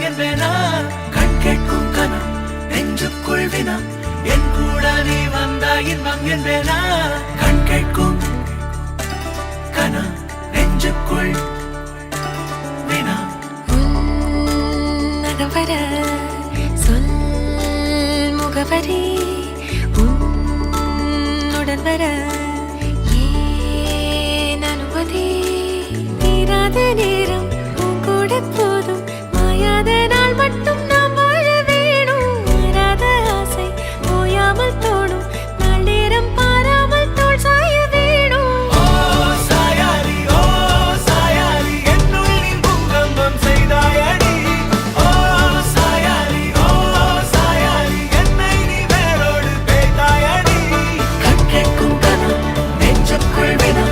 என்பேனா கண் கேட்கும் கனம் நெஞ்சுக்குள் வினா என் கூட நீ வந்தா இன்பம் என்பேனா கண் கேட்கும் கனம் நெஞ்சுக்குள் வினா உன்னகவர சொல் முகவரி உன்னுடன் வர ஏன் அனுமதி தீராத நேரம் உன் கூட போதும் மாயாத நாள் மட்டும் நாம் வாழ வேணும் மாறாத ஆசை ஓயாமல் தோணும் நாள் நேரம் பாராமல் தோள் சாய வேணும் ஓ சாயாலி என்னுள் நீ பூகம்பம் செய்தாயடி ஓ சாயாலி என்னை நீ வேரோடு பேய்த்தாயடி கண் கேட்கும் கனம் நெஞ்சுக்குள் வினா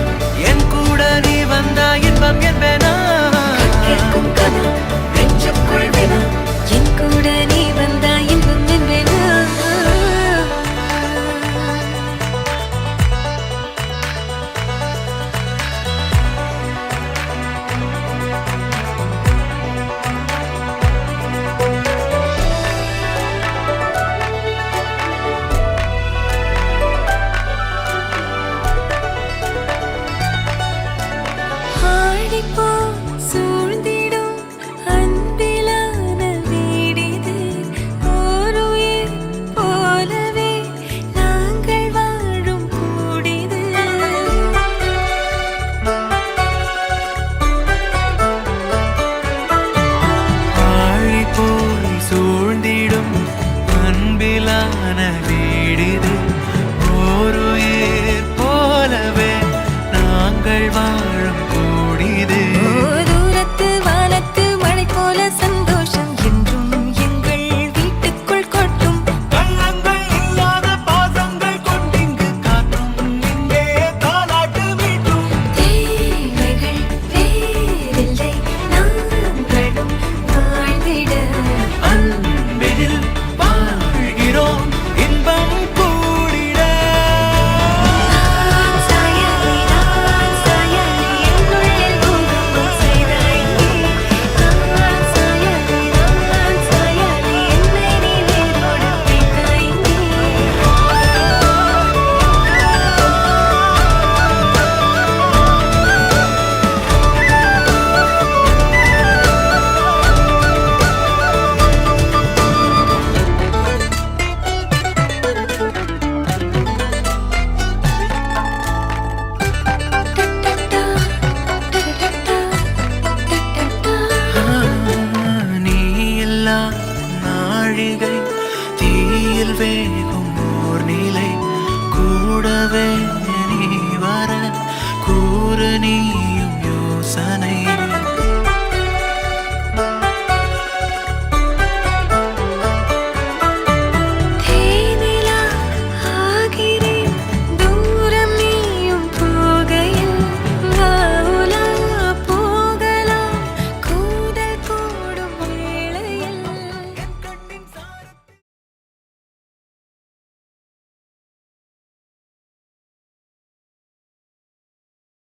என் கூட நீ வந்தா இன்பம் என்பேனா கண் கேட்கும் கனம் நெஞ்சுக்குள் வினா என் கூட நீ வந்தா இன்பம் என்பேனா ஆடிப்போ சூழ்ந்திடும் அன்பிலான வீடிது ஓர் உயிர் போலவே நாங்கள் வாழும் கூடிது ஆழி போய் சூழ்ந்திடும் அன்பிலான வீடிது ஓருயிர் போலவே நாங்கள் வாழும் கூடிது தூரத்து வானத்து மழை போல சந்தோஷம் என்றும் எங்கள் வீட்டுக்குள் கொட்டும் கள்ளங்கள் இல்லாத பாசங்கள் கொண்டிங்கு காற்றும் இங்கே தாலாட்டு மீட்டும் தேவைகள் வேறில்லை நாங்களும் வாழ்ந்திட அன்பில் வாழ்கிறோம் இன்பம் கூடிட சாயலி நான் சாயலி என்னுள்ளில் பூகம்பம் செய்தாய் நான் சாயலி என்னை நீ வேரோடு பிடித்தாய் நீ எல்லா நாழிகை தீயில் வேகும் ஓர் நிலை கூடவே நீ வர கூறு நீயும் யோசனை